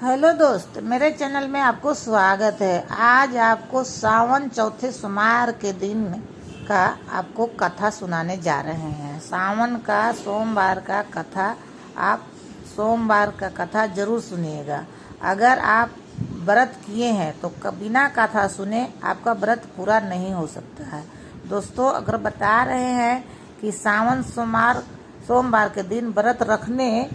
Hello दोस्त, मेरे channel में आपको स्वागत है। आज आपको सावन चौथे सोमवार के दिन का आपको कथा सुनाने जा रहे हैं। सावन का सोमवार का कथा, आप सोमवार का कथा जरूर सुनिएगा। अगर आप व्रत किए हैं तो बिना कथा सुने आपका व्रत पूरा नहीं हो सकता है। दोस्तों, अगर बता रहे हैं कि सावन सोमवार के दिन व्रत रखने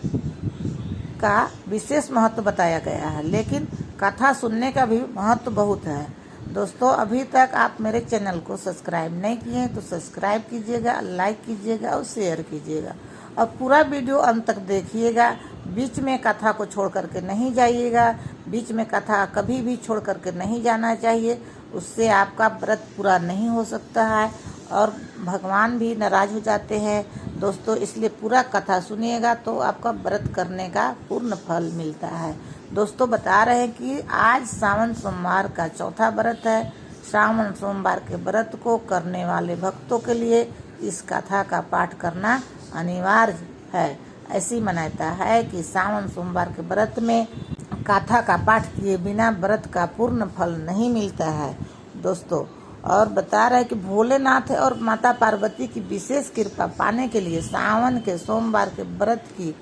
का विशेष महत्व बताया गया है, लेकिन कथा सुनने का भी महत्व बहुत है। दोस्तों, अभी तक आप मेरे चैनल को सब्सक्राइब नहीं किए हैं तो सब्सक्राइब कीजिएगा, लाइक कीजिएगा और शेयर कीजिएगा और पूरा वीडियो अंत तक देखिएगा। बीच में कथा को छोड़ करके नहीं जाइएगा। बीच में कथा कभी भी छोड़ करके नहीं जाना चाहिए, उससे आपका व्रत पूरा नहीं हो सकता है और भगवान भी नाराज हो जाते हैं। दोस्तों, इसलिए पूरा कथा सुनिएगा तो आपका व्रत करने का पूर्ण फल मिलता है। दोस्तों, बता रहे हैं कि आज सावन सोमवार का चौथा व्रत है। सावन सोमवार के व्रत को करने वाले भक्तों के लिए इस कथा का पाठ करना अनिवार्य है। ऐसी मान्यता है कि सावन सोमवार के व्रत में कथा का पाठ किए बिना व्रत का पूर्ण फल नहीं मिलता है। दोस्तों, और बता रहे हैं कि भोलेनाथ और माता पार्वती की विशेष कृपा पाने के लिए सावन के सोमवार के व्रत की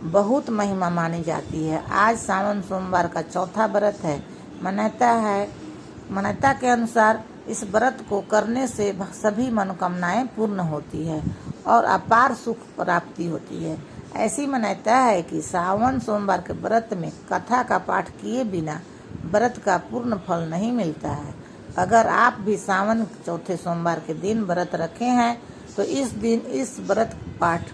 बहुत महिमा मानी जाती है। आज सावन सोमवार का चौथा व्रत है। मान्यता के अनुसार इस व्रत को करने से सभी मनोकामनाएं पूर्ण होती है और अपार सुख प्राप्ति होती है। ऐसी मान्यता है कि सावन सोमवार के व्रत में कथा का पाठ किए बिना व्रत का पूर्ण फल नहीं मिलता है। अगर आप भी सावन चौथे सोमवार के दिन व्रत रखे हैं तो इस दिन इस व्रत पाठ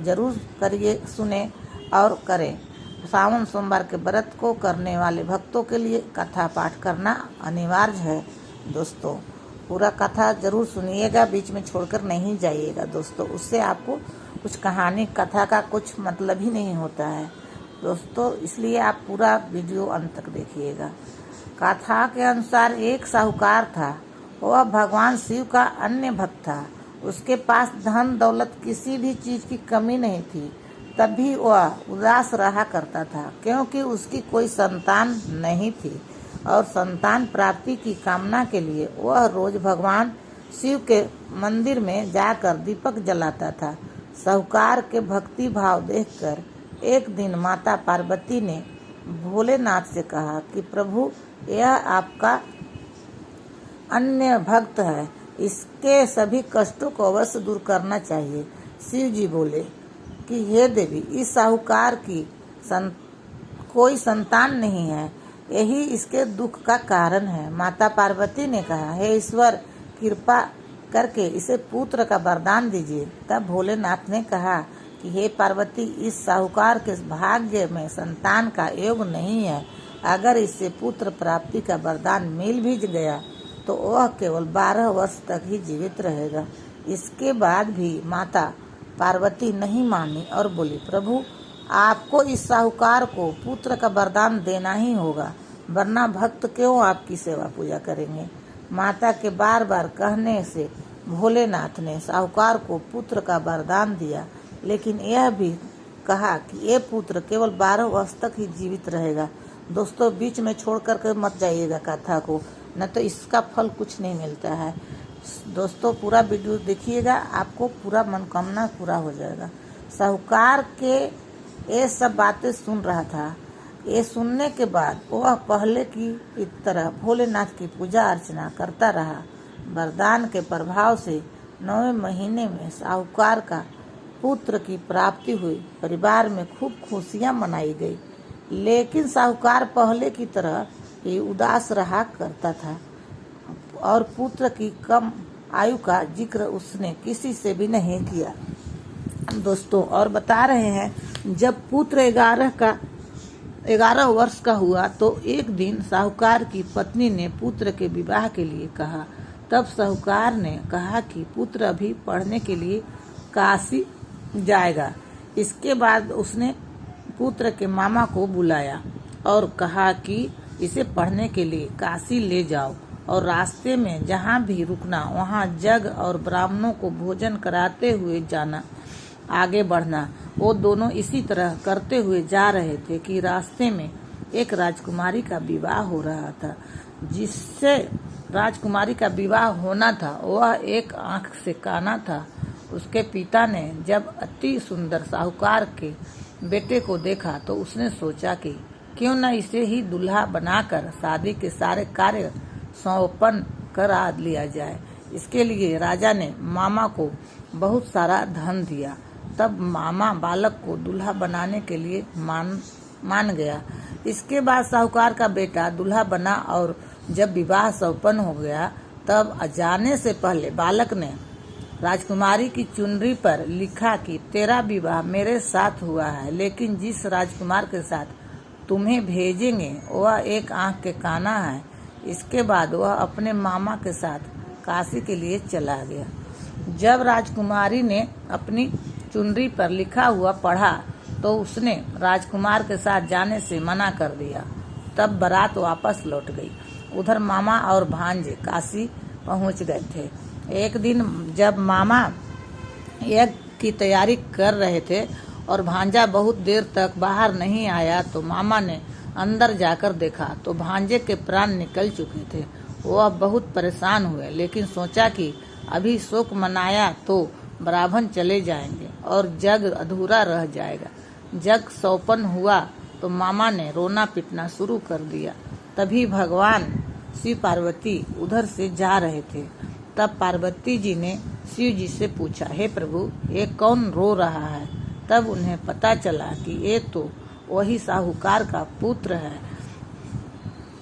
जरूर करिए, सुने और करें। सावन सोमवार के व्रत को करने वाले भक्तों के लिए कथा पाठ करना अनिवार्य है। दोस्तों, पूरा कथा जरूर सुनिएगा, बीच में छोड़कर नहीं जाइएगा। दोस्तों, उससे आपको कुछ कहानी कथा का कुछ मतलब ही नहीं होता है। दोस्तों, इसलिए आप पूरा वीडियो अंत तक देखिएगा। कथा के अनुसार एक साहूकार था। वह भगवान शिव का अन्य भक्त था। उसके पास धन दौलत किसी भी चीज की कमी नहीं थी। तब भी वह उदास रहा करता था क्योंकि उसकी कोई संतान नहीं थी और संतान प्राप्ति की कामना के लिए वह रोज भगवान शिव के मंदिर में जाकर दीपक जलाता था। साहूकार के भक्ति भाव देखकर एक दिन माता पार्वती ने भोलेनाथ से कहा कि प्रभु, यह आपका अन्य भक्त है, इसके सभी कष्टों को अवश्य दूर करना चाहिए। शिव जी बोले कि हे देवी, इस साहूकार की कोई संतान नहीं है, यही इसके दुख का कारण है। माता पार्वती ने कहा, हे ईश्वर, कृपा करके इसे पुत्र का वरदान दीजिए। तब भोलेनाथ ने कहा कि हे पार्वती, इस साहूकार के भाग्य में संतान का योग नहीं है। अगर इससे पुत्र प्राप्ति का वरदान मिल भी गया तो वह केवल 12 वर्ष तक ही जीवित रहेगा। इसके बाद भी माता पार्वती नहीं मानी और बोली, प्रभु, आपको इस साहूकार को पुत्र का वरदान देना ही होगा, वरना भक्त क्यों आपकी सेवा पूजा करेंगे। माता के बार बार कहने से भोलेनाथ ने साहूकार को पुत्र का वरदान दिया, लेकिन यह भी कहा कि ये पुत्र केवल 12 वर्ष तक ही जीवित रहेगा। दोस्तों, बीच में छोड़ करके मत जाइएगा कथा को, न तो इसका फल कुछ नहीं मिलता है। दोस्तों, पूरा वीडियो देखिएगा, आपको पूरा मनोकामना पूरा हो जाएगा। साहूकार के ये सब बातें सुन रहा था। ये सुनने के बाद वह पहले की तरह भोलेनाथ की पूजा अर्चना करता रहा। वरदान के प्रभाव से 9वें महीने में साहूकार का पुत्र की प्राप्ति हुई। परिवार में खूब खुशियां मनाई गई, लेकिन साहूकार पहले की तरह ही उदास रहा करता था और पुत्र की कम आयु का जिक्र उसने किसी से भी नहीं किया। दोस्तों, और बता रहे हैं, जब पुत्र 11 वर्ष का हुआ तो एक दिन साहूकार की पत्नी ने पुत्र के विवाह के लिए कहा। तब साहूकार ने कहा कि पुत्र अभी पढ़ने के लिए काशी जाएगा। इसके बाद उसने पुत्र के मामा को बुलाया और कहा कि इसे पढ़ने के लिए काशी ले जाओ और रास्ते में जहाँ भी रुकना वहाँ जग और ब्राह्मणों को भोजन कराते हुए जाना, आगे बढ़ना। वो दोनों इसी तरह करते हुए जा रहे थे कि रास्ते में एक राजकुमारी का विवाह हो रहा था। जिससे राजकुमारी का विवाह होना था वह एक आंख से काना था। उसके पिता ने जब अति सुंदर साहूकार के बेटे को देखा तो उसने सोचा कि क्यों न इसे ही दूल्हा बनाकर शादी के सारे कार्य संपन्न करा लिया जाए। इसके लिए राजा ने मामा को बहुत सारा धन दिया। तब मामा बालक को दूल्हा बनाने के लिए मान गया। इसके बाद साहूकार का बेटा दूल्हा बना और जब विवाह संपन्न हो गया तब जाने से पहले बालक ने राजकुमारी की चुनरी पर लिखा कि तेरा विवाह मेरे साथ हुआ है, लेकिन जिस राजकुमार के साथ तुम्हें भेजेंगे वह एक आंख के काना है। इसके बाद वह अपने मामा के साथ काशी के लिए चला गया। जब राजकुमारी ने अपनी चुनरी पर लिखा हुआ पढ़ा तो उसने राजकुमार के साथ जाने से मना कर दिया। तब बारात वापस लौट गई। उधर मामा और भांजे काशी पहुंच गए थे। एक दिन जब मामा यज्ञ की तैयारी कर रहे थे और भांजा बहुत देर तक बाहर नहीं आया तो मामा ने अंदर जाकर देखा तो भांजे के प्राण निकल चुके थे। वह बहुत परेशान हुए, लेकिन सोचा कि अभी शोक मनाया तो ब्राह्मण चले जाएंगे और जग अधूरा रह जाएगा। जग संपन्न हुआ तो मामा ने रोना पीटना शुरू कर दिया। तभी भगवान शिव पार्वती उधर से जा रहे थे। तब पार्वती जी ने शिव जी से पूछा, हे प्रभु, ये कौन रो रहा है? तब उन्हें पता चला कि ये तो वही साहूकार का पुत्र है।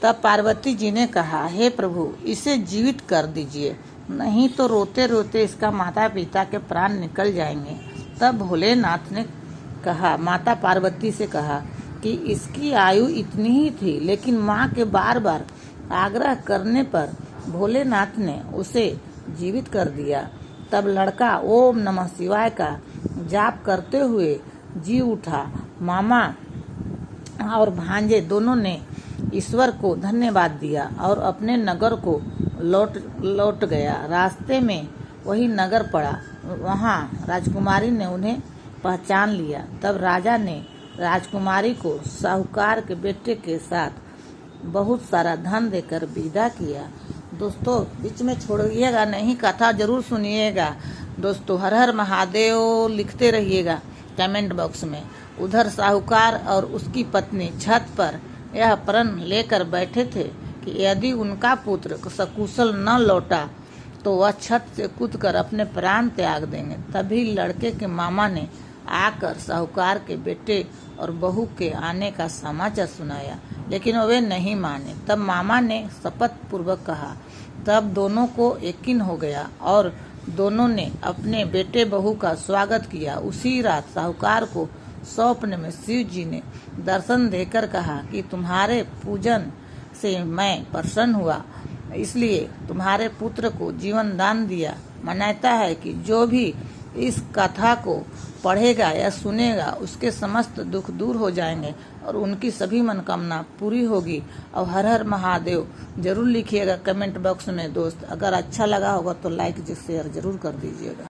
तब पार्वती जी ने कहा, हे प्रभु, इसे जीवित कर दीजिए, नहीं तो रोते रोते इसका माता पिता के प्राण निकल जाएंगे। तब भोलेनाथ ने कहा, माता पार्वती से कहा कि इसकी आयु इतनी ही थी, लेकिन माँ के बार बार आग्रह करने पर भोलेनाथ ने उसे जीवित कर दिया। तब लड़का ओम नमः शिवाय का जाप करते हुए जी उठा। मामा और भांजे दोनों ने ईश्वर को धन्यवाद दिया और अपने नगर को लौट गया। रास्ते में वही नगर पड़ा। वहाँ राजकुमारी ने उन्हें पहचान लिया। तब राजा ने राजकुमारी को साहूकार के बेटे के साथ बहुत सारा धन देकर विदा किया। दोस्तों, बीच में छोड़िएगा नहीं, कथा जरूर सुनिएगा। दोस्तों, हर हर महादेव लिखते रहिएगा कमेंट बॉक्स में। उधर साहूकार और उसकी पत्नी छत पर यह प्रण लेकर बैठे थे कि यदि उनका पुत्र सकुशल न लौटा तो वह छत से कूदकर अपने प्राण त्याग देंगे। तभी लड़के के मामा ने आकर साहूकार के बेटे और बहू के आने का समाचार सुनाया, लेकिन वे नहीं माने। तब मामा ने शपथ पूर्वक कहा। तब दोनों को यकीन हो गया और दोनों ने अपने बेटे बहू का स्वागत किया। उसी रात साहूकार को स्वप्न में शिव जी ने दर्शन देकर कहा कि तुम्हारे पूजन से मैं प्रसन्न हुआ, इसलिए तुम्हारे पुत्र को जीवन दान दिया। मान्यता है कि जो भी इस कथा को पढ़ेगा या सुनेगा उसके समस्त दुख दूर हो जाएंगे और उनकी सभी मनोकामना पूरी होगी। और हर हर महादेव जरूर लिखिएगा कमेंट बॉक्स में। दोस्त, अगर अच्छा लगा होगा तो लाइक शेयर जरूर कर दीजिएगा।